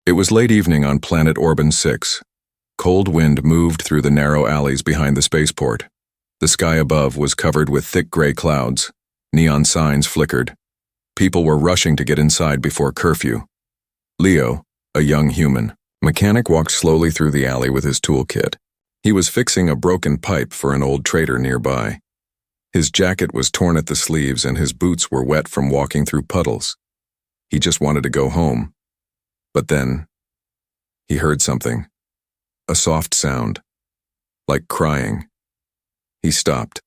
It was late evening on planet Orban 6. Cold wind moved through the narrow alleys behind the spaceport. The sky above was covered with thick gray clouds. Neon signs flickered. People were rushing to get inside before curfew. Leo, a young human mechanic, walked slowly through the alley with his toolkit. He was fixing a broken pipe for an old trader nearby. His jacket was torn at the sleeves and his boots were wet from walking through puddles. He just wanted to go home. But then, he heard something. A soft sound, like crying. He stopped.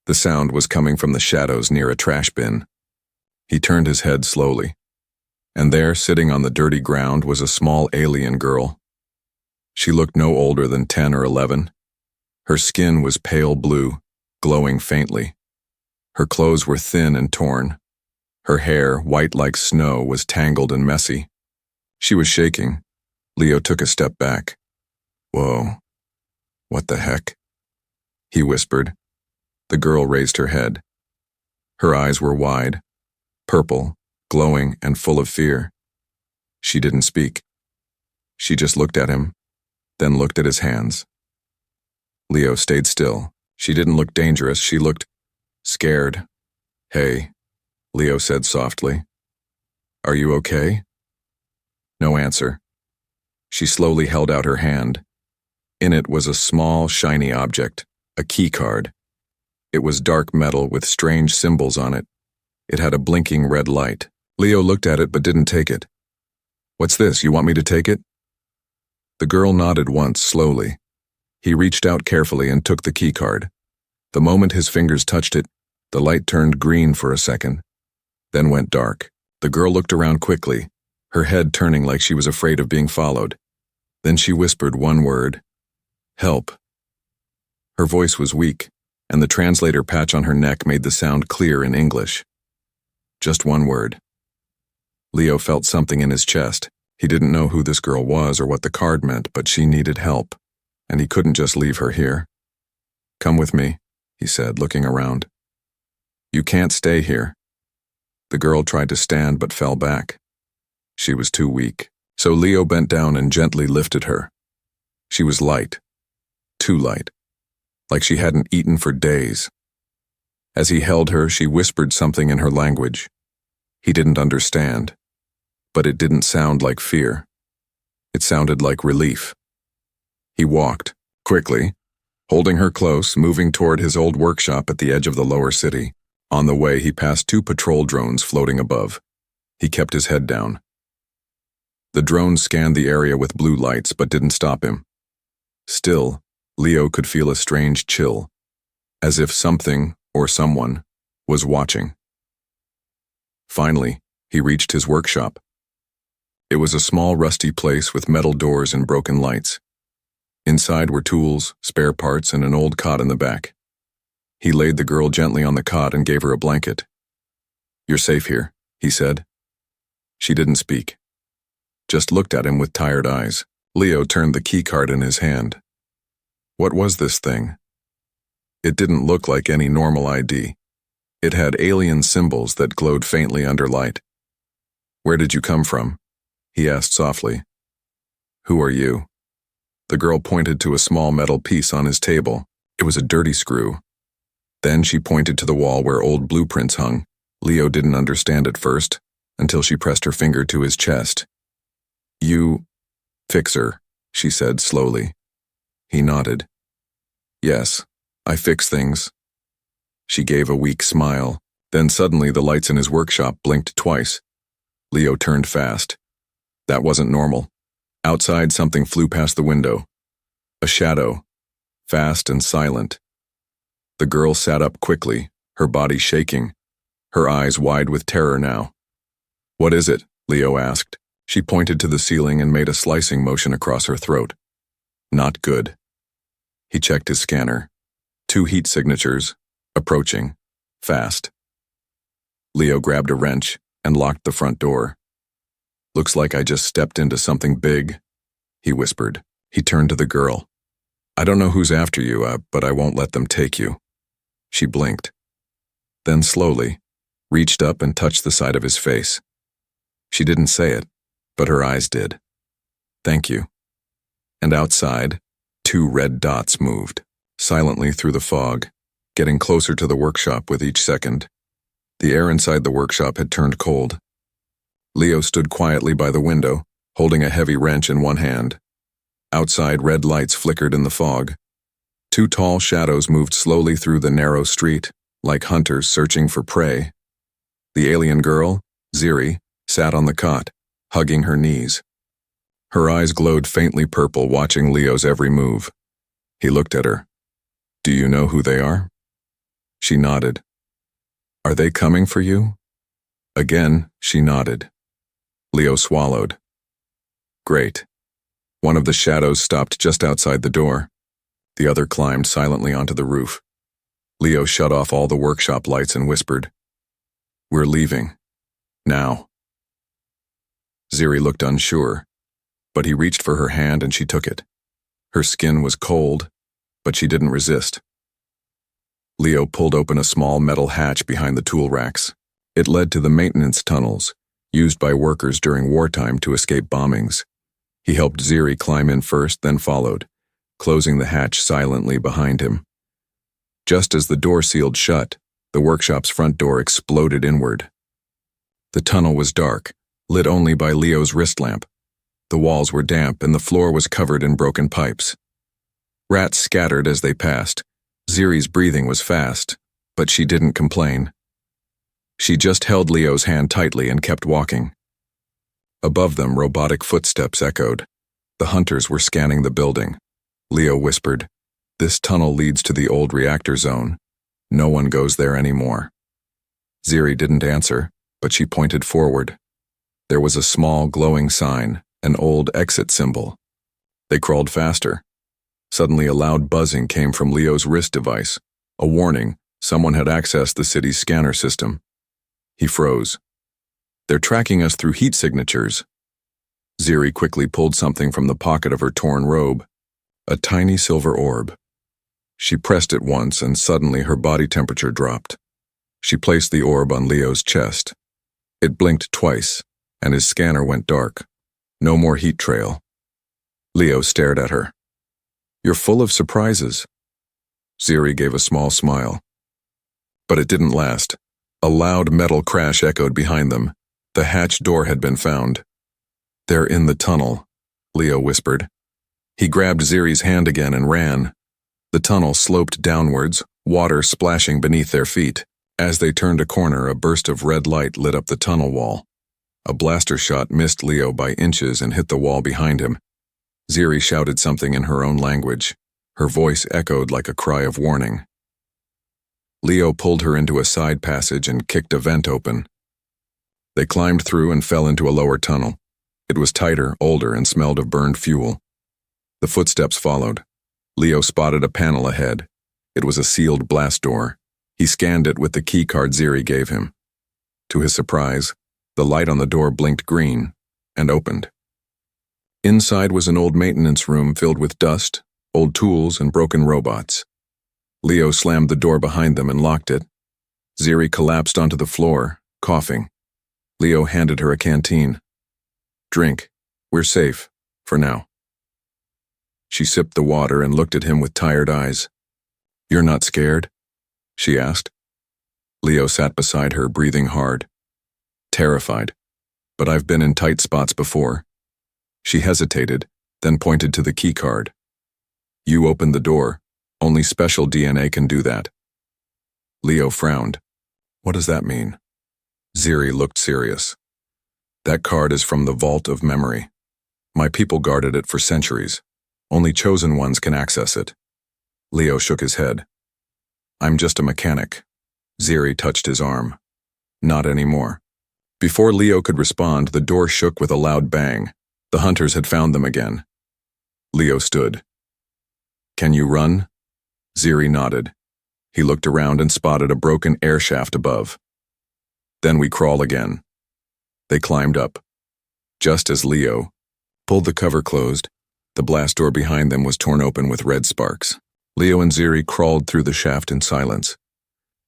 The sound was coming from the shadows near a trash bin. He turned his head slowly, and there, sitting on the dirty ground, was a small alien girl. She looked no older than 10 or 11. Her skin was pale blue, glowing faintly. Her clothes were thin and torn. Her hair, white like snow, was tangled and messy. She was shaking. Leo took a step back. "Whoa, what the heck?" he whispered. The girl raised her head. Her eyes were wide, purple, glowing, and full of fear. She didn't speak. She just looked at him, then looked at his hands. Leo stayed still. She didn't look dangerous, she looked scared. "Hey," Leo said softly. "Are you okay?" No answer. She slowly held out her hand. In it was a small, shiny object, a key card. It was dark metal with strange symbols on it. It had a blinking red light. Leo looked at it but didn't take it. "What's this? You want me to take it?" The girl nodded once, slowly. He reached out carefully and took the key card. The moment his fingers touched it, the light turned green for a second, then went dark. The girl looked around quickly, her head turning like she was afraid of being followed. Then she whispered one word: "Help." Her voice was weak, and the translator patch on her neck made the sound clear in English. Just one word. Leo felt something in his chest. He didn't know who this girl was or what the card meant, but she needed help, and he couldn't just leave her here. "Come with me," he said, looking around. "You can't stay here." The girl tried to stand but fell back. She was too weak, so Leo bent down and gently lifted her. She was light, too light, like she hadn't eaten for days. As he held her, she whispered something in her language. He didn't understand, but it didn't sound like fear. It sounded like relief. He walked, quickly, holding her close, moving toward his old workshop at the edge of the lower city. On the way, he passed 2 patrol drones floating above. He kept his head down. The drones scanned the area with blue lights but didn't stop him. Still, Leo could feel a strange chill, as if something, or someone, was watching. Finally, he reached his workshop. It was a small rusty place with metal doors and broken lights. Inside were tools, spare parts, and an old cot in the back. He laid the girl gently on the cot and gave her a blanket. "You're safe here," he said. She didn't speak, just looked at him with tired eyes. Leo turned the key card in his hand. What was this thing? It didn't look like any normal ID. It had alien symbols that glowed faintly under light. "Where did you come from?" he asked softly. "Who are you?" The girl pointed to a small metal piece on his table. It was a dirty screw. Then she pointed to the wall where old blueprints hung. Leo didn't understand at first, until she pressed her finger to his chest. "You fixer," she said slowly. He nodded. "Yes, I fix things." She gave a weak smile. Then suddenly the lights in his workshop blinked twice. Leo turned fast. That wasn't normal. Outside, something flew past the window. A shadow, fast and silent. The girl sat up quickly, her body shaking, her eyes wide with terror now. "What is it?" Leo asked. She pointed to the ceiling and made a slicing motion across her throat. "Not good." He checked his scanner. 2 heat signatures, approaching, fast. Leo grabbed a wrench and locked the front door. "Looks like I just stepped into something big," he whispered. He turned to the girl. "I don't know who's after you, but I won't let them take you." She blinked, then slowly reached up and touched the side of his face. She didn't say it, but her eyes did. "Thank you." And outside, 2 red dots moved, silently through the fog, getting closer to the workshop with each second. The air inside the workshop had turned cold. Leo stood quietly by the window, holding a heavy wrench in one hand. Outside, red lights flickered in the fog. 2 tall shadows moved slowly through the narrow street, like hunters searching for prey. The alien girl, Ziri, sat on the cot, hugging her knees. Her eyes glowed faintly purple, watching Leo's every move. He looked at her. "Do you know who they are?" She nodded. "Are they coming for you?" Again, she nodded. Leo swallowed. "Great." One of the shadows stopped just outside the door. The other climbed silently onto the roof. Leo shut off all the workshop lights and whispered, "We're leaving. Now." Ziri looked unsure, but he reached for her hand and she took it. Her skin was cold, but she didn't resist. Leo pulled open a small metal hatch behind the tool racks. It led to the maintenance tunnels, used by workers during wartime to escape bombings. He helped Ziri climb in first, then followed, closing the hatch silently behind him. Just as the door sealed shut, the workshop's front door exploded inward. The tunnel was dark, lit only by Leo's wrist lamp. The walls were damp and the floor was covered in broken pipes. Rats scattered as they passed. Ziri's breathing was fast, but she didn't complain. She just held Leo's hand tightly and kept walking. Above them, robotic footsteps echoed. The hunters were scanning the building. Leo whispered, "This tunnel leads to the old reactor zone. No one goes there anymore." Ziri didn't answer, but she pointed forward. There was a small glowing sign, an old exit symbol. They crawled faster. Suddenly a loud buzzing came from Leo's wrist device, a warning someone had accessed the city's scanner system. He froze. "They're tracking us through heat signatures." Ziri quickly pulled something from the pocket of her torn robe, a tiny silver orb. She pressed it once and suddenly her body temperature dropped. She placed the orb on Leo's chest. It blinked twice, and his scanner went dark. No more heat trail. Leo stared at her. "You're full of surprises." Ziri gave a small smile. But it didn't last. A loud metal crash echoed behind them. The hatch door had been found. "They're in the tunnel," Leo whispered. He grabbed Ziri's hand again and ran. The tunnel sloped downwards, water splashing beneath their feet. As they turned a corner, a burst of red light lit up the tunnel wall. A blaster shot missed Leo by inches and hit the wall behind him. Ziri shouted something in her own language. Her voice echoed like a cry of warning. Leo pulled her into a side passage and kicked a vent open. They climbed through and fell into a lower tunnel. It was tighter, older, and smelled of burned fuel. The footsteps followed. Leo spotted a panel ahead. It was a sealed blast door. He scanned it with the key card Ziri gave him. To his surprise, the light on the door blinked green and opened. Inside was an old maintenance room filled with dust, old tools, and broken robots. Leo slammed the door behind them and locked it. Ziri collapsed onto the floor, coughing. Leo handed her a canteen. "Drink. We're safe, for now." She sipped the water and looked at him with tired eyes. "You're not scared?" she asked. Leo sat beside her, breathing hard. "Terrified, but I've been in tight spots before." She hesitated, then pointed to the key card. "You opened the door. Only special DNA can do that." Leo frowned. "What does that mean?" Ziri looked serious. "That card is from the Vault of Memory. My people guarded it for centuries. Only chosen ones can access it." Leo shook his head. "I'm just a mechanic." Ziri touched his arm. "Not anymore." Before Leo could respond, the door shook with a loud bang. The hunters had found them again. Leo stood. "Can you run?" Ziri nodded. He looked around and spotted a broken air shaft above. "Then we crawl again." They climbed up. Just as Leo pulled the cover closed, the blast door behind them was torn open with red sparks. Leo and Ziri crawled through the shaft in silence.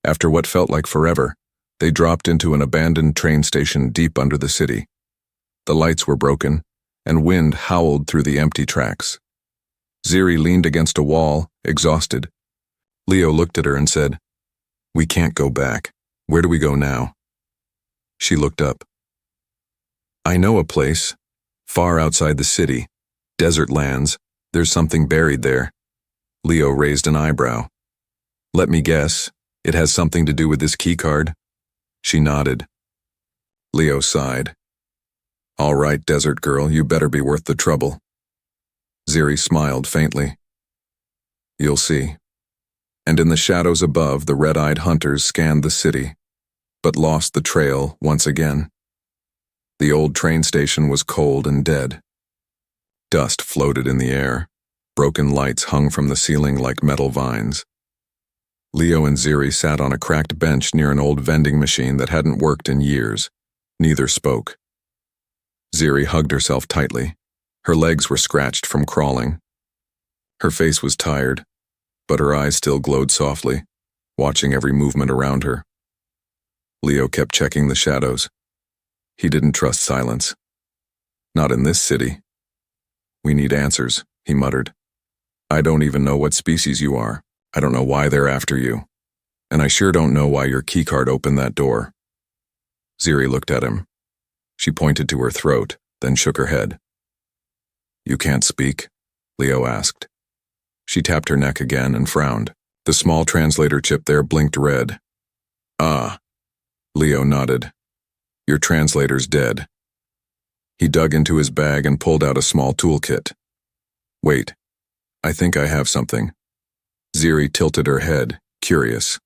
After what felt like forever, they dropped into an abandoned train station deep under the city. The lights were broken, and wind howled through the empty tracks. Ziri leaned against a wall, exhausted. Leo looked at her and said, "We can't go back. Where do we go now?" She looked up. "I know a place, far outside the city, desert lands. There's something buried there." Leo raised an eyebrow. "Let me guess, it has something to do with this keycard?" She nodded. Leo sighed. "All right, desert girl, you better be worth the trouble." Ziri smiled faintly. "You'll see." And in the shadows above, the red-eyed hunters scanned the city, but lost the trail once again. The old train station was cold and dead. Dust floated in the air. Broken lights hung from the ceiling like metal vines. Leo and Ziri sat on a cracked bench near an old vending machine that hadn't worked in years. Neither spoke. Ziri hugged herself tightly. Her legs were scratched from crawling. Her face was tired, but her eyes still glowed softly, watching every movement around her. Leo kept checking the shadows. He didn't trust silence. "Not in this city." "We need answers," he muttered. "I don't even know what species you are. I don't know why they're after you. And I sure don't know why your keycard opened that door." Ziri looked at him. She pointed to her throat, then shook her head. "You can't speak?" Leo asked. She tapped her neck again and frowned. The small translator chip there blinked red. "Ah." Leo nodded. "Your translator's dead." He dug into his bag and pulled out a small toolkit. "Wait, I think I have something." Ziri tilted her head, curious.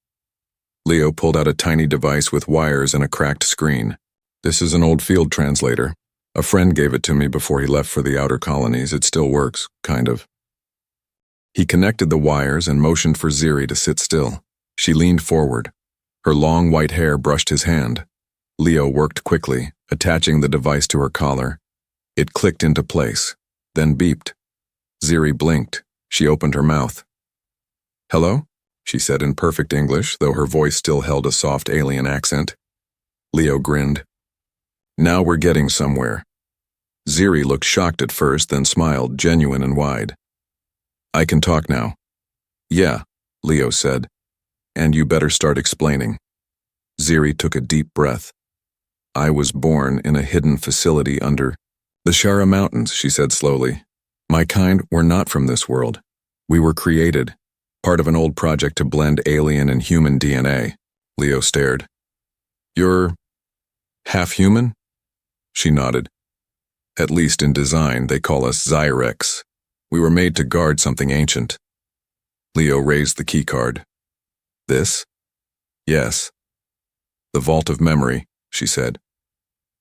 Leo pulled out a tiny device with wires and a cracked screen. "This is an old field translator. A friend gave it to me before he left for the outer colonies. It still works, kind of." He connected the wires and motioned for Ziri to sit still. She leaned forward. Her long white hair brushed his hand. Leo worked quickly, attaching the device to her collar. It clicked into place, then beeped. Ziri blinked. She opened her mouth. "Hello?" she said in perfect English, though her voice still held a soft alien accent. Leo grinned. "Now we're getting somewhere." Ziri looked shocked at first, then smiled, genuine and wide. "I can talk now." "Yeah," Leo said. "And you better start explaining." Ziri took a deep breath. "I was born in a hidden facility under the Shara Mountains," she said slowly. "My kind were not from this world. We were created, part of an old project to blend alien and human DNA." Leo stared. "You're half human?" She nodded. "At least in design, they call us Zyrex. We were made to guard something ancient." Leo raised the keycard. "This?" "Yes. The Vault of Memory," she said.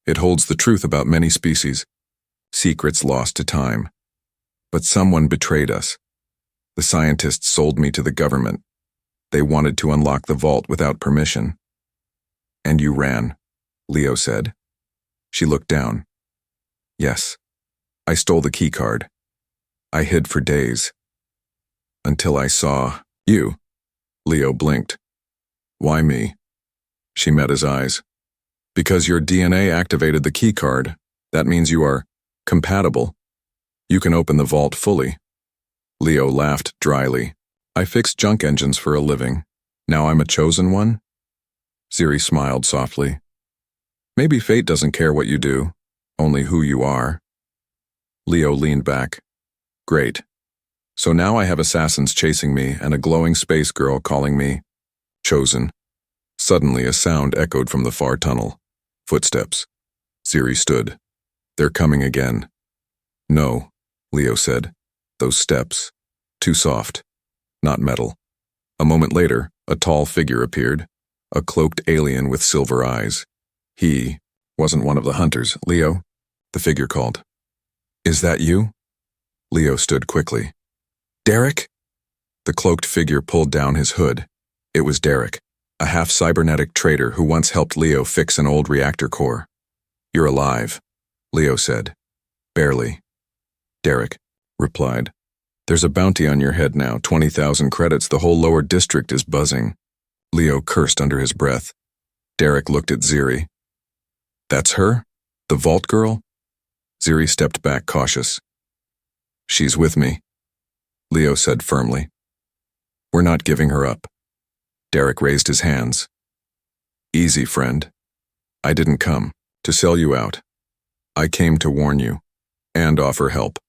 "It holds the truth about many species, secrets lost to time. But someone betrayed us. The scientists sold me to the government. They wanted to unlock the vault without permission." "And you ran," Leo said. She looked down. "Yes. I stole the keycard. I hid for days. Until I saw you." Leo blinked. "Why me?" She met his eyes. "Because your DNA activated the keycard. That means you are compatible. You can open the vault fully." Leo laughed dryly. "I fix junk engines for a living. Now I'm a chosen one?" Ziri smiled softly. "Maybe fate doesn't care what you do, only who you are." Leo leaned back. "Great. So now I have assassins chasing me and a glowing space girl calling me chosen." Suddenly a sound echoed from the far tunnel. Footsteps. Ziri stood. "They're coming again." "No," Leo said. "Those steps. Too soft. Not metal." A moment later, a tall figure appeared, a cloaked alien with silver eyes. "He wasn't one of the hunters, Leo," the figure called. "Is that you?" Leo stood quickly. "Derek?" The cloaked figure pulled down his hood. It was Derek, a half-cybernetic trader who once helped Leo fix an old reactor core. "You're alive," Leo said. "Barely." Derek replied. "There's a bounty on your head now, 20,000 credits. The whole lower district is buzzing." Leo cursed under his breath. Derek looked at Ziri. "That's her? The Vault Girl?" Ziri stepped back cautious. She's with me, Leo said firmly. We're not giving her up. Derek raised his hands. Easy, friend. I didn't come to sell you out. I came to warn you and offer help.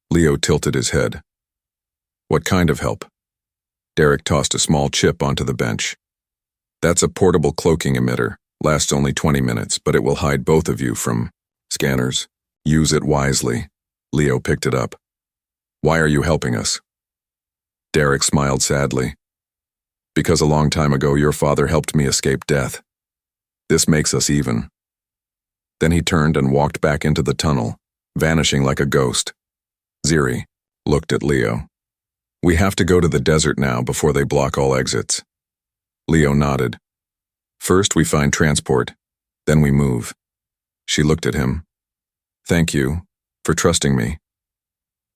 Leo tilted his head. What kind of help? Derek tossed a small chip onto the bench. That's a portable cloaking emitter. Lasts only 20 minutes, but it will hide both of you from scanners. Use it wisely. Leo picked it up. Why are you helping us? Derek smiled sadly. Because a long time ago your father helped me escape death. This makes us even. Then he turned and walked back into the tunnel, vanishing like a ghost. Ziri looked at Leo. We have to go to the desert now before they block all exits. Leo nodded. First we find transport, then we move. She looked at him. Thank you for trusting me.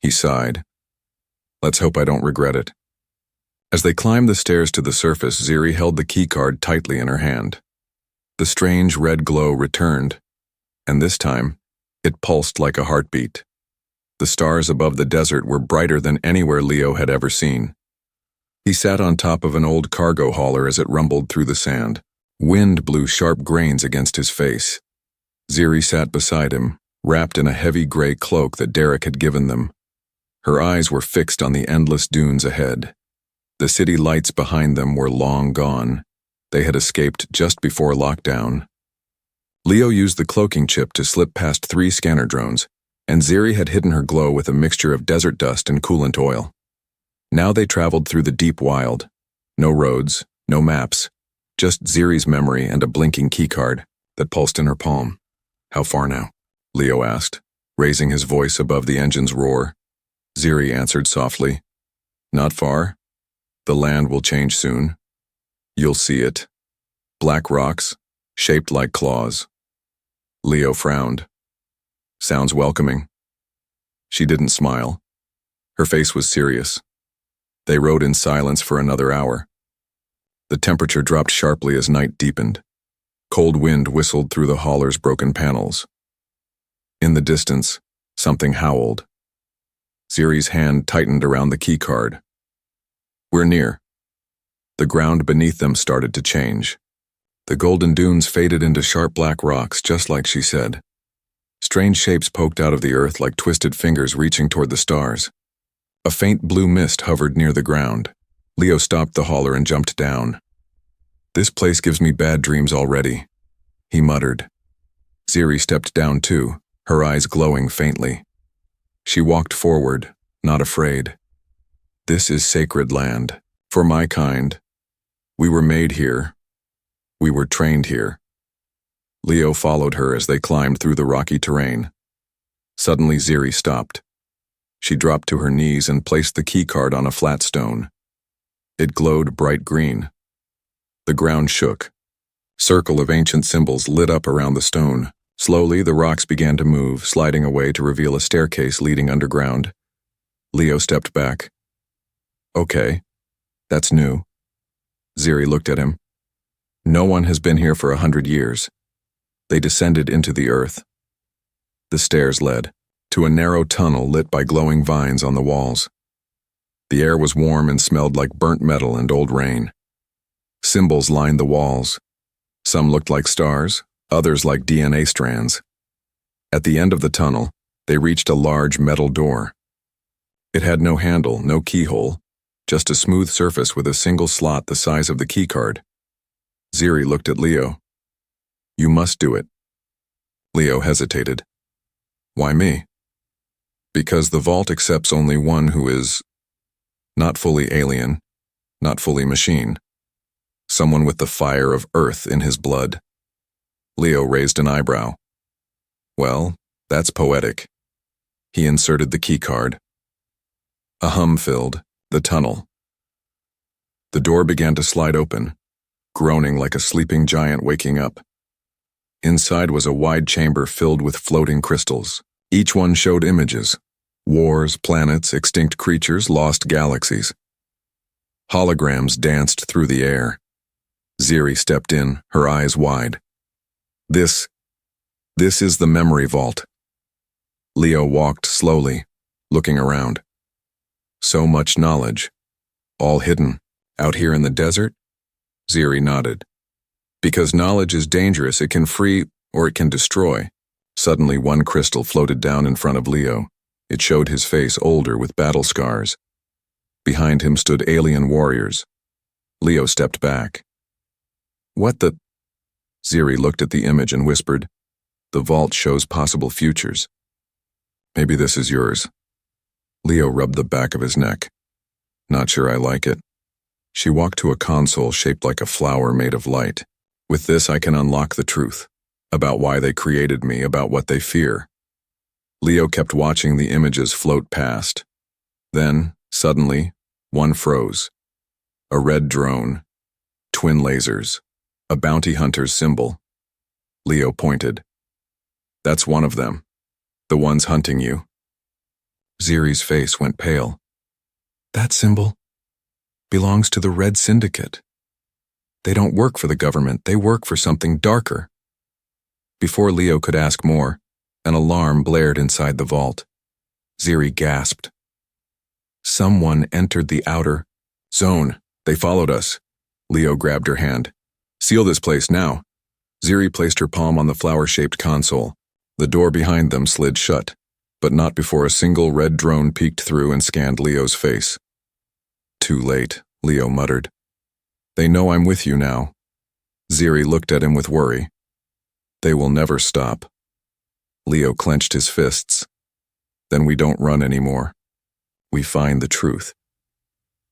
He sighed. Let's hope I don't regret it. As they climbed the stairs to the surface, Ziri held the keycard tightly in her hand. The strange red glow returned, and this time, it pulsed like a heartbeat. The stars above the desert were brighter than anywhere Leo had ever seen. He sat on top of an old cargo hauler as it rumbled through the sand. Wind blew sharp grains against his face. Ziri sat beside him, wrapped in a heavy gray cloak that Derek had given them. Her eyes were fixed on the endless dunes ahead. The city lights behind them were long gone. They had escaped just before lockdown. Leo used the cloaking chip to slip past 3 scanner drones, and Ziri had hidden her glow with a mixture of desert dust and coolant oil. Now they traveled through the deep wild. No roads, no maps, just Ziri's memory and a blinking keycard that pulsed in her palm. How far now? Leo asked, raising his voice above the engine's roar. Ziri answered softly. Not far. The land will change soon. You'll see it. Black rocks, shaped like claws. Leo frowned. Sounds welcoming. She didn't smile. Her face was serious. They rode in silence for another hour. The temperature dropped sharply as night deepened. Cold wind whistled through the hauler's broken panels. In the distance, something howled. Ziri's hand tightened around the keycard. We're near. The ground beneath them started to change. The golden dunes faded into sharp black rocks, just like she said. Strange shapes poked out of the earth like twisted fingers reaching toward the stars. A faint blue mist hovered near the ground. Leo stopped the hauler and jumped down. This place gives me bad dreams already, he muttered. Ziri stepped down too, her eyes glowing faintly. She walked forward, not afraid. This is sacred land, for my kind. We were made here. We were trained here. Leo followed her as they climbed through the rocky terrain. Suddenly Ziri stopped. She dropped to her knees and placed the keycard on a flat stone. It glowed bright green. The ground shook. Circle of ancient symbols lit up around the stone. Slowly, the rocks began to move, sliding away to reveal a staircase leading underground. Leo stepped back. Okay, that's new. Ziri looked at him. No one has been here for 100 years. They descended into the earth. The stairs led to a narrow tunnel lit by glowing vines on the walls. The air was warm and smelled like burnt metal and old rain. Symbols lined the walls. Some looked like stars, others like DNA strands. At the end of the tunnel, they reached a large metal door. It had no handle, no keyhole, just a smooth surface with a single slot the size of the keycard. Ziri looked at Leo. You must do it. Leo hesitated. Why me? Because the vault accepts only one who is not fully alien, not fully machine. Someone with the fire of Earth in his blood. Leo raised an eyebrow. Well, that's poetic. He inserted the keycard. A hum filled the tunnel. The door began to slide open, groaning like a sleeping giant waking up. Inside was a wide chamber filled with floating crystals. Each one showed images. Wars, planets, extinct creatures, lost galaxies. Holograms danced through the air. Ziri stepped in, her eyes wide. This is the memory vault, Leo walked slowly, looking around. So much knowledge. All hidden. Out here in the desert? Ziri nodded. Because knowledge is dangerous, it can free or it can destroy. Suddenly, one crystal floated down in front of Leo. It showed his face older with battle scars. Behind him stood alien warriors. Leo stepped back. What the? Ziri looked at the image and whispered, "The vault shows possible futures. Maybe this is yours." Leo rubbed the back of his neck. "Not sure I like it." She walked to a console shaped like a flower made of light. "With this I can unlock the truth. About why they created me, about what they fear." Leo kept watching the images float past. Then, suddenly, one froze. A red drone. Twin lasers. A bounty hunter's symbol. Leo pointed. "That's one of them. The ones hunting you." Ziri's face went pale. "That symbol belongs to the Red Syndicate. They don't work for the government, they work for something darker." Before Leo could ask more, an alarm blared inside the vault. Ziri gasped. Someone entered the outer zone. They followed us. Leo grabbed her hand. "Seal this place now." Ziri placed her palm on the flower-shaped console. The door behind them slid shut, but not before a single red drone peeked through and scanned Leo's face. "Too late," Leo muttered. "They know I'm with you now." Ziri looked at him with worry. "They will never stop." Leo clenched his fists. "Then we don't run anymore. We find the truth.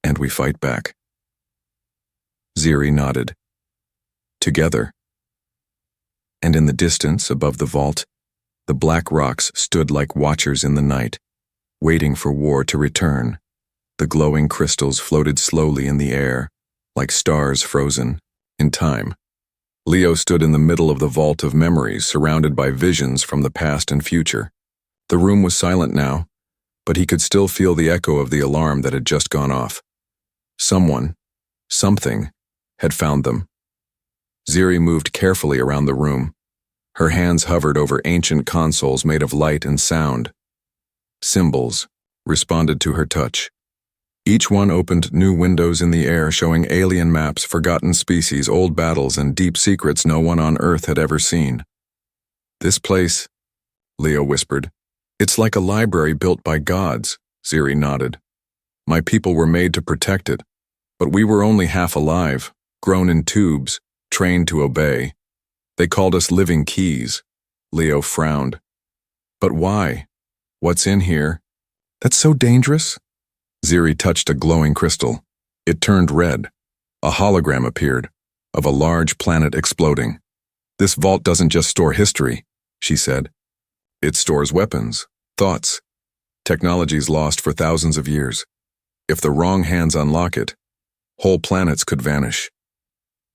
And we fight back." Ziri nodded. "Together." And in the distance, above the vault, the black rocks stood like watchers in the night, waiting for war to return. The glowing crystals floated slowly in the air, like stars frozen in time. Leo stood in the middle of the vault of memories, surrounded by visions from the past and future. The room was silent now, but he could still feel the echo of the alarm that had just gone off. Someone, something, had found them. Ziri moved carefully around the room. Her hands hovered over ancient consoles made of light and sound. Symbols responded to her touch. Each one opened new windows in the air, showing alien maps, forgotten species, old battles, and deep secrets no one on Earth had ever seen. "This place," Leo whispered. "It's like a library built by gods," Ziri nodded. "My people were made to protect it, but we were only half alive, grown in tubes, trained to obey. They called us living keys." Leo frowned. "But why? What's in here? That's so dangerous." Ziri touched a glowing crystal. It turned red. A hologram appeared, of a large planet exploding. "This vault doesn't just store history," she said. "It stores weapons, thoughts, technologies lost for thousands of years. If the wrong hands unlock it, whole planets could vanish."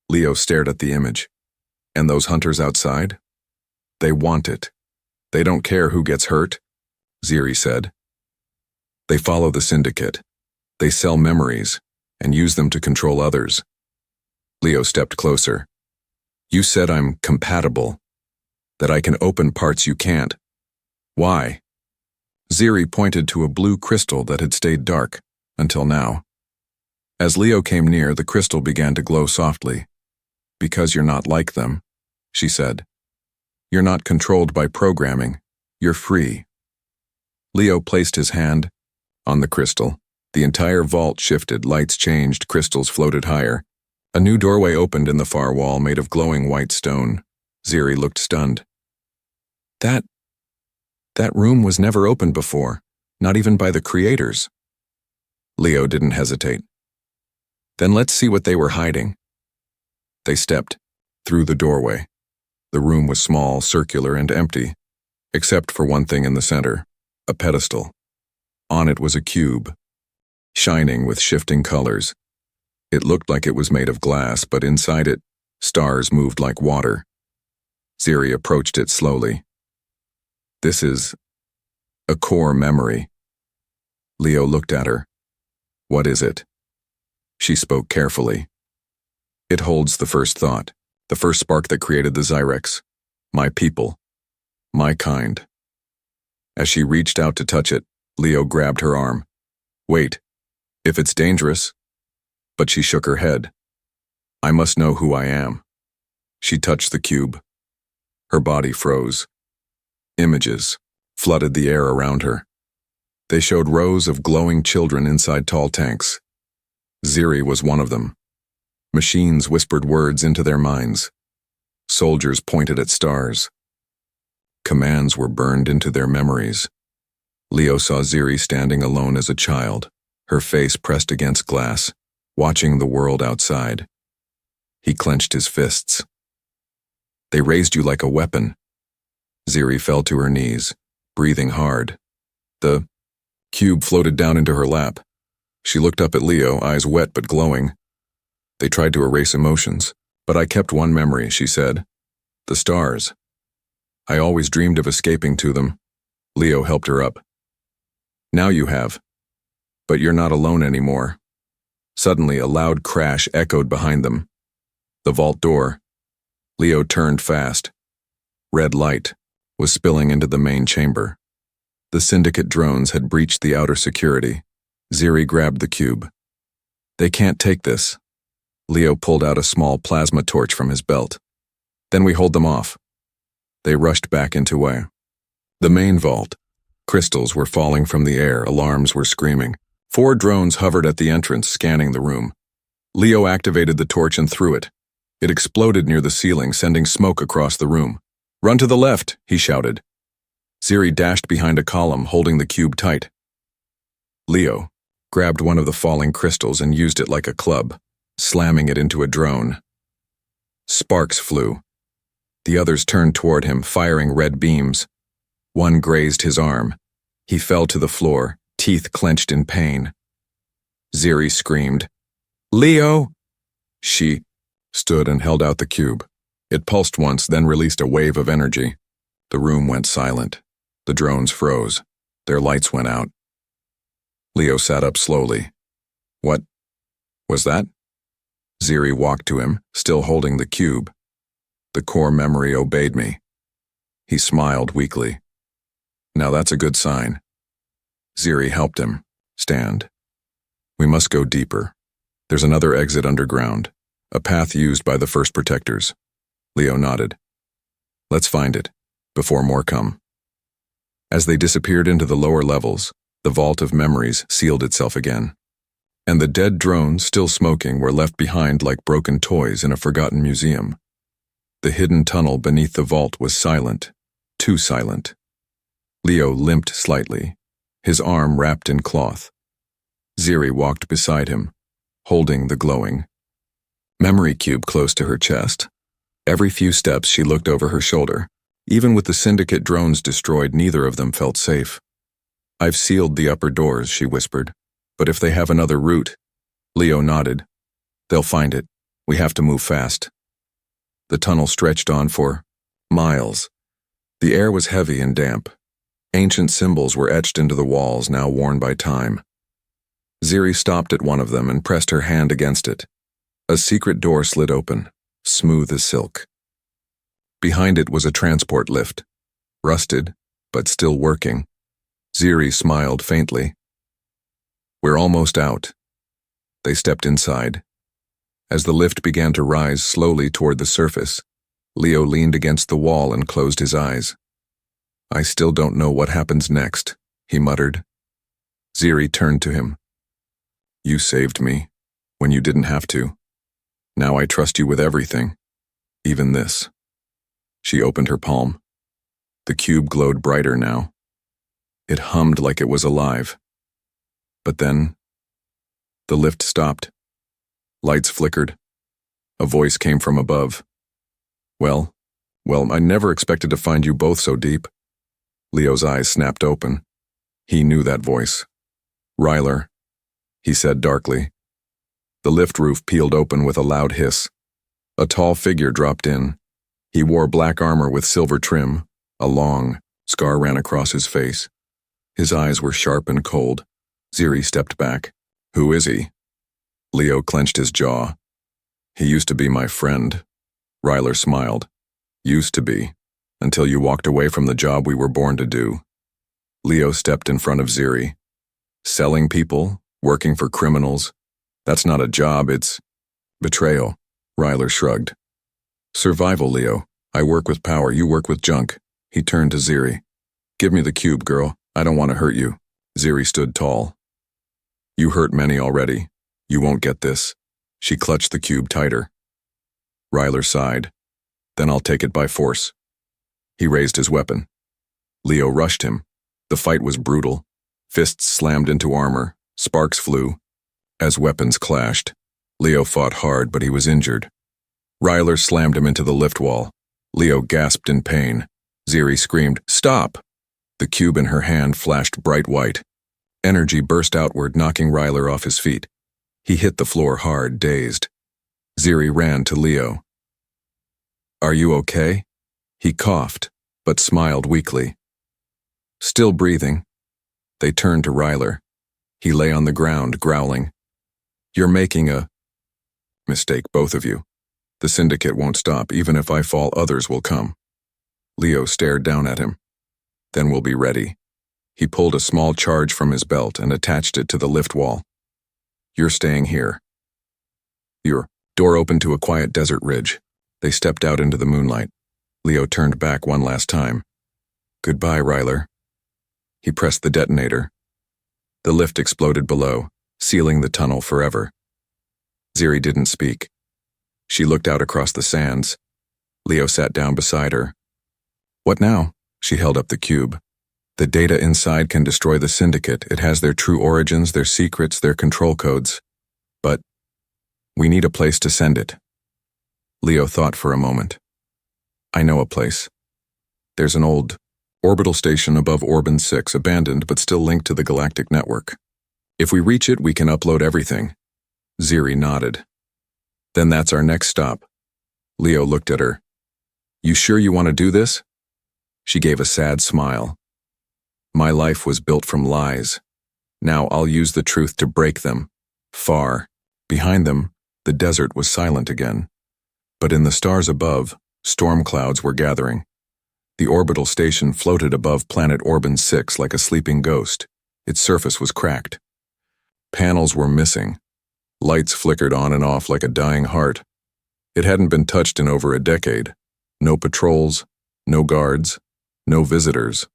Leo stared at the image. "And those hunters outside? They want it. They don't care who gets hurt," Ziri said. "They follow the syndicate. They sell memories and use them to control others." Leo stepped closer. "You said I'm compatible, that I can open parts you can't. Why?" Ziri pointed to a blue crystal that had stayed dark until now. As Leo came near, the crystal began to glow softly. "Because you're not like them," she said. "You're not controlled by programming. You're free." Leo placed his hand on the crystal. The entire vault shifted, lights changed, crystals floated higher. A new doorway opened in the far wall, made of glowing white stone. Ziri looked stunned. That room was never opened before, not even by the creators." Leo didn't hesitate. "Then let's see what they were hiding." They stepped through the doorway. The room was small, circular, and empty, except for one thing in the center, a pedestal. On it was a cube, shining with shifting colors. It looked like it was made of glass, but inside it, stars moved like water. Ziri approached it slowly. "This is a core memory." Leo looked at her. "What is it?" She spoke carefully. "It holds the first thought, the first spark that created the Zyrex. My people. My kind." As she reached out to touch it, Leo grabbed her arm. Wait, if it's dangerous. But she shook her head. I must know who I am. She touched the cube. Her body froze. Images flooded the air around her. They showed rows of glowing children inside tall tanks. Ziri was one of them. Machines whispered words into their minds. Soldiers pointed at stars. Commands were burned into their memories. Leo saw Ziri standing alone as a child, her face pressed against glass, watching the world outside. He clenched his fists. They raised you like a weapon. Ziri fell to her knees, breathing hard. The cube floated down into her lap. She looked up at Leo, eyes wet but glowing. They tried to erase emotions, but I kept one memory, she said. The stars. I always dreamed of escaping to them. Leo helped her up. Now you have. But you're not alone anymore. Suddenly, a loud crash echoed behind them. The vault door. Leo turned fast. Red light was spilling into the main chamber. The syndicate drones had breached the outer security. Ziri grabbed the cube. They can't take this. Leo pulled out a small plasma torch from his belt. Then we hold them off. They rushed back into the main vault. Crystals were falling from the air, alarms were screaming. 4 drones hovered at the entrance, scanning the room. Leo activated the torch and threw it. It exploded near the ceiling, sending smoke across the room. Run to the left, he shouted. Ziri dashed behind a column, holding the cube tight. Leo grabbed one of the falling crystals and used it like a club, slamming it into a drone. Sparks flew. The others turned toward him, firing red beams. One grazed his arm. He fell to the floor, teeth clenched in pain. Ziri screamed, Leo! She stood and held out the cube. It pulsed once, then released a wave of energy. The room went silent. The drones froze. Their lights went out. Leo sat up slowly. What was that? Ziri walked to him, still holding the cube. The core memory obeyed me. He smiled weakly. Now that's a good sign. Ziri helped him. Stand. We must go deeper. There's another exit underground, a path used by the first protectors. Leo nodded. Let's find it, before more come. As they disappeared into the lower levels, the vault of memories sealed itself again. And the dead drones, still smoking, were left behind like broken toys in a forgotten museum. The hidden tunnel beneath the vault was silent, too silent. Leo limped slightly, his arm wrapped in cloth. Ziri walked beside him, holding the glowing memory cube close to her chest. Every few steps she looked over her shoulder. Even with the syndicate drones destroyed, neither of them felt safe. I've sealed the upper doors, she whispered. But if they have another route, Leo nodded. They'll find it. We have to move fast. The tunnel stretched on for miles. The air was heavy and damp. Ancient symbols were etched into the walls, now worn by time. Ziri stopped at one of them and pressed her hand against it. A secret door slid open, smooth as silk. Behind it was a transport lift, rusted, but still working. Ziri smiled faintly. We're almost out. They stepped inside. As the lift began to rise slowly toward the surface, Leo leaned against the wall and closed his eyes. I still don't know what happens next, he muttered. Ziri turned to him. You saved me, when you didn't have to. Now I trust you with everything, even this. She opened her palm. The cube glowed brighter now. It hummed like it was alive. But then, the lift stopped. Lights flickered. A voice came from above. Well, I never expected to find you both so deep. Leo's eyes snapped open. He knew that voice. Ryler, he said darkly. The lift roof peeled open with a loud hiss. A tall figure dropped in. He wore black armor with silver trim. A long scar ran across his face. His eyes were sharp and cold. Ziri stepped back. Who is he? Leo clenched his jaw. He used to be my friend. Ryler smiled. Used to be, until you walked away from the job we were born to do. Leo stepped in front of Ziri. Selling people, working for criminals, that's not a job, it's betrayal. Ryler shrugged. Survival, Leo. I work with power, you work with junk. He turned to Ziri. Give me the cube, girl. I don't want to hurt you. Ziri stood tall. You hurt many already. You won't get this. She clutched the cube tighter. Ryler sighed. Then I'll take it by force. He raised his weapon. Leo rushed him. The fight was brutal. Fists slammed into armor. Sparks flew. As weapons clashed, Leo fought hard, but he was injured. Ryler slammed him into the lift wall. Leo gasped in pain. Ziri screamed, "Stop!" The cube in her hand flashed bright white. Energy burst outward, knocking Ryler off his feet. He hit the floor hard, dazed. Ziri ran to Leo. Are you okay? He coughed, but smiled weakly. Still breathing. They turned to Ryler. He lay on the ground, growling. You're making a mistake, both of you. The syndicate won't stop. Even if I fall, others will come. Leo stared down at him. Then we'll be ready. He pulled a small charge from his belt and attached it to the lift wall. You're staying here. Your door opened to a quiet desert ridge. They stepped out into the moonlight. Leo turned back one last time. Goodbye, Ryler. He pressed the detonator. The lift exploded below, sealing the tunnel forever. Ziri didn't speak. She looked out across the sands. Leo sat down beside her. What now? She held up the cube. The data inside can destroy the syndicate. It has their true origins, their secrets, their control codes. But we need a place to send it. Leo thought for a moment. I know a place. There's an old orbital station above Orban 6, abandoned but still linked to the Galactic network. If we reach it, we can upload everything. Ziri nodded. Then that's our next stop. Leo looked at her. You sure you want to do this? She gave a sad smile. My life was built from lies. Now I'll use the truth to break them. Far behind them, the desert was silent again. But in the stars above, storm clouds were gathering. The orbital station floated above planet Orban 6 like a sleeping ghost. Its surface was cracked. Panels were missing. Lights flickered on and off like a dying heart. It hadn't been touched in over a decade. No patrols, no guards, no visitors.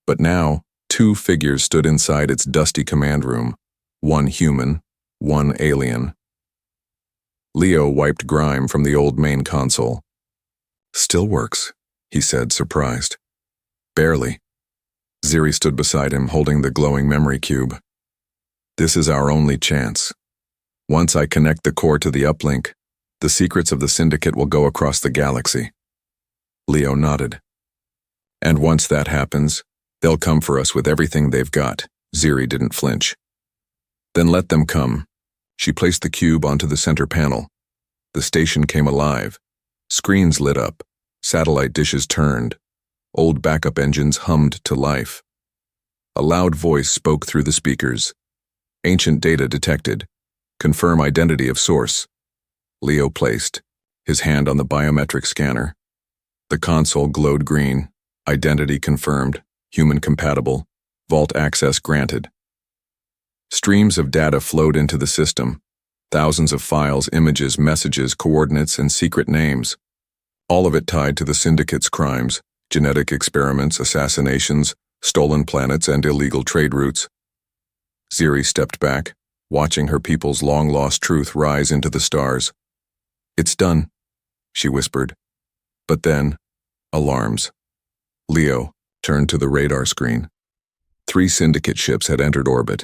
But now, two figures stood inside its dusty command room. One human, one alien. Leo wiped grime from the old main console. Still works, he said, surprised. Barely. Ziri stood beside him, holding the glowing memory cube. This is our only chance. Once I connect the core to the uplink, the secrets of the syndicate will go across the galaxy. Leo nodded. And once that happens, they'll come for us with everything they've got. Ziri didn't flinch. Then let them come. She placed the cube onto the center panel. The station came alive. Screens lit up. Satellite dishes turned. Old backup engines hummed to life. A loud voice spoke through the speakers. Ancient data detected. Confirm identity of source. Leo placed his hand on the biometric scanner. The console glowed green. Identity confirmed. Human compatible. Vault access granted. Streams of data flowed into the system. Thousands of files, images, messages, coordinates, and secret names. All of it tied to the syndicate's crimes, genetic experiments, assassinations, stolen planets, and illegal trade routes. Ziri stepped back, watching her people's long-lost truth rise into the stars. It's done, she whispered. But then, alarms. Leo turned to the radar screen. 3 syndicate ships had entered orbit.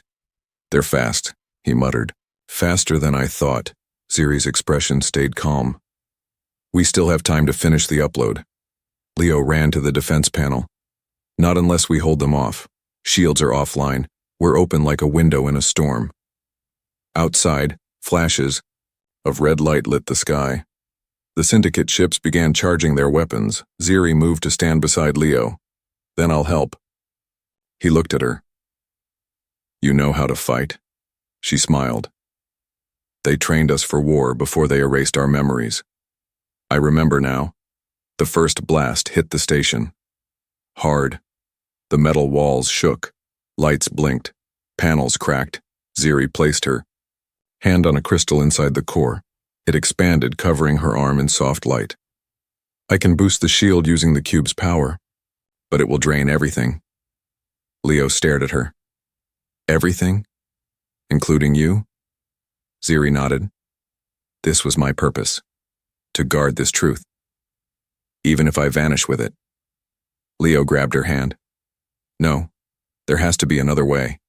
They're fast, he muttered. Faster than I thought. Ziri's expression stayed calm. We still have time to finish the upload. Leo ran to the defense panel. Not unless we hold them off. Shields are offline. We're open like a window in a storm. Outside, flashes of red light lit the sky. The syndicate ships began charging their weapons. Ziri moved to stand beside Leo. Then I'll help. He looked at her. You know how to fight? She smiled. They trained us for war before they erased our memories. I remember now. The first blast hit the station. Hard. The metal walls shook. Lights blinked. Panels cracked. Ziri placed her hand on a crystal inside the core. It expanded, covering her arm in soft light. I can boost the shield using the cube's power, but it will drain everything. Leo stared at her. Everything? Including you? Ziri nodded. This was my purpose, to guard this truth, even if I vanish with it. Leo grabbed her hand. No, there has to be another way.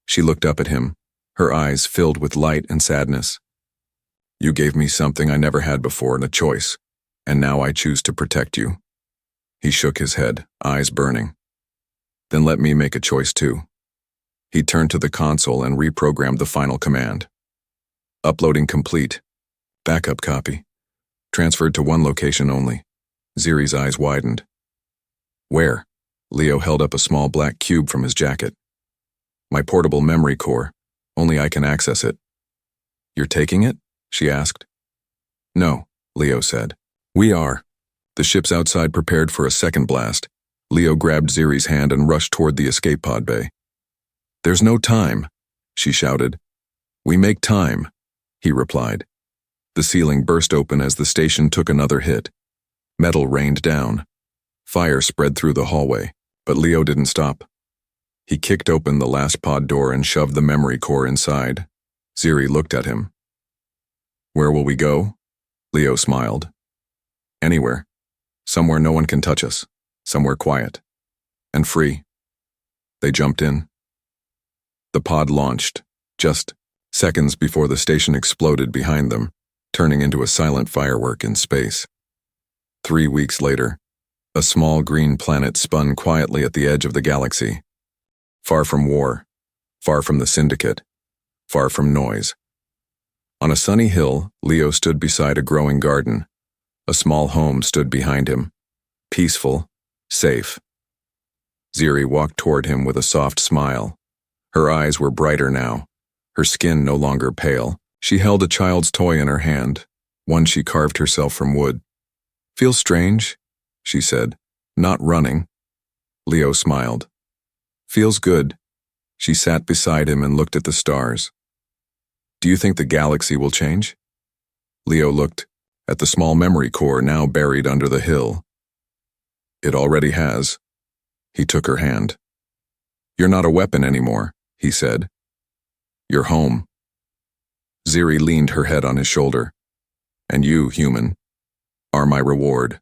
She looked up at him, her eyes filled with light and sadness. You gave me something I never had before, a choice, and now I choose to protect you. He shook his head, eyes burning. Then let me make a choice too. He turned to the console and reprogrammed the final command. Uploading complete. Backup copy. Transferred to one location only. Ziri's eyes widened. Where? Leo held up a small black cube from his jacket. My portable memory core. Only I can access it. You're taking it? She asked. No, Leo said. We are. The ships outside prepared for a second blast. Leo grabbed Ziri's hand and rushed toward the escape pod bay. There's no time, she shouted. We make time, he replied. The ceiling burst open as the station took another hit. Metal rained down. Fire spread through the hallway, but Leo didn't stop. He kicked open the last pod door and shoved the memory core inside. Ziri looked at him. Where will we go? Leo smiled. Anywhere. Somewhere no one can touch us. Somewhere quiet. And free. They jumped in. The pod launched, just seconds before the station exploded behind them, turning into a silent firework in space. 3 weeks later, a small green planet spun quietly at the edge of the galaxy. Far from war, far from the Syndicate, far from noise. On a sunny hill, Leo stood beside a growing garden. A small home stood behind him, peaceful, safe. Ziri walked toward him with a soft smile. Her eyes were brighter now, her skin no longer pale. She held a child's toy in her hand, one she carved herself from wood. Feels strange, she said. Not running. Leo smiled. Feels good. She sat beside him and looked at the stars. Do you think the galaxy will change? Leo looked at the small memory core now buried under the hill. It already has. He took her hand. You're not a weapon anymore, he said. You're home. Ziri leaned her head on his shoulder. And you, human, are my reward.